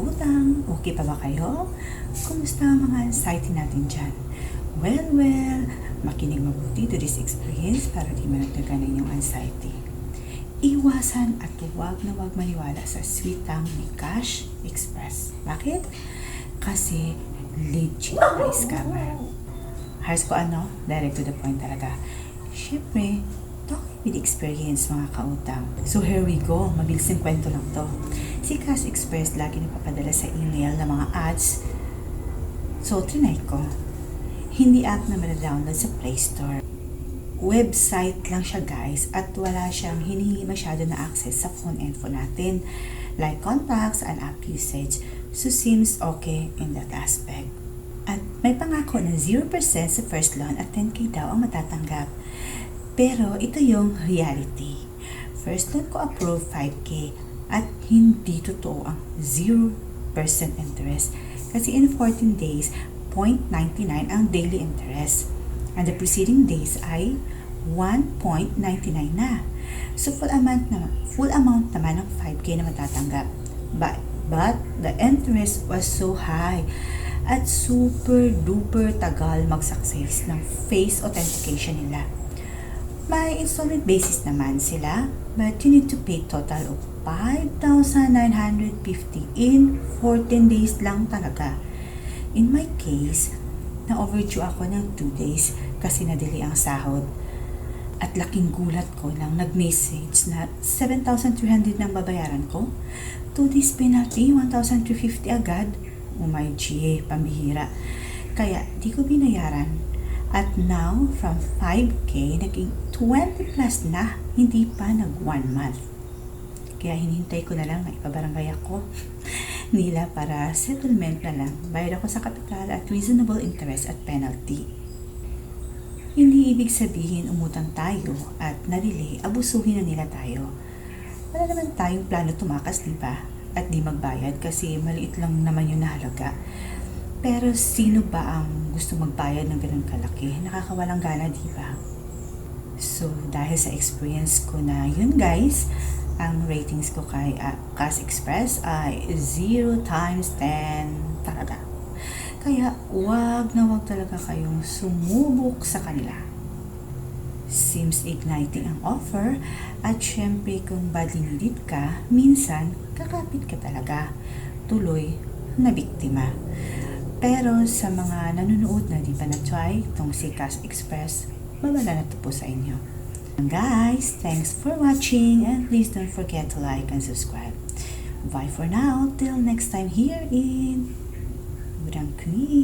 kautang, okay pa ba kayo? Kumusta ang mga anxiety natin dyan? Well, makinig mabuti to this experience para di managdagan ang inyong anxiety. Iwasan at huwag na huwag maniwala sa sweetang ni Cash Express. Bakit? Kasi legit na scammer. Hars ko direct to the point talaga. Siyempre, talking with experience mga kautang. So here we go, mabilis yung kwento lang to. Si Cash Express lagi nagpapadala sa email ng mga ads. So trinay ko. Hindi app na madadownload sa Play Store. Website lang siya guys at wala siyang hinihingi masyado na access sa phone info natin like contacts and app usage. So seems okay in that aspect. At may pangako na 0% sa first loan at 10k daw ang matatanggap. Pero ito yung reality. First loan ko approve 5k at hindi totoo ang 0% interest. Kasi in 14 days, 0.99 ang daily interest. And the preceding days ay 1.99 na. So full amount naman ng 5k na matatanggap. But the interest was so high at super duper tagal mag-success ng face authentication nila. May installment basis naman sila, but you need to pay total of 5,950 in 14 days lang talaga. In my case, na-overdue ako ng 2 days kasi nadili ang sahod. At laking gulat ko nang nag-message na 7,300 nang babayaran ko. 2 days penalty, 1,350 agad. Oh my G, pambihira. Kaya di ko binayaran. At now, from 5k, naging 20 plus na, hindi pa nag 1 month. Kaya hinihintay ko na lang na ipabarangay ako nila para settlement na lang. Bayad ako sa kapital at reasonable interest at penalty. Hindi ibig sabihin umutang tayo at na-delay, abusuhin na nila tayo. Wala naman tayong plano tumakas, di ba? At di magbayad kasi maliit lang naman yung nahalaga. Pero sino ba ang gusto magbayad ng ganun kalaki? Nakakawalang gana, di ba? So, dahil sa experience ko na yun guys, ang ratings ko kay Cash Express ay 0 times 10 talaga. Kaya wag na wag talaga kayong sumubok sa kanila. Seems igniting ang offer at syempre kung badly needed ka, minsan kakapit ka talaga. Tuloy na biktima. Pero sa mga nanonood na di pa na-try itong si Cash Express, babala na ito po sa inyo. Guys, thanks for watching and please don't forget to like and subscribe. Bye for now, till next time here in Udang Queen.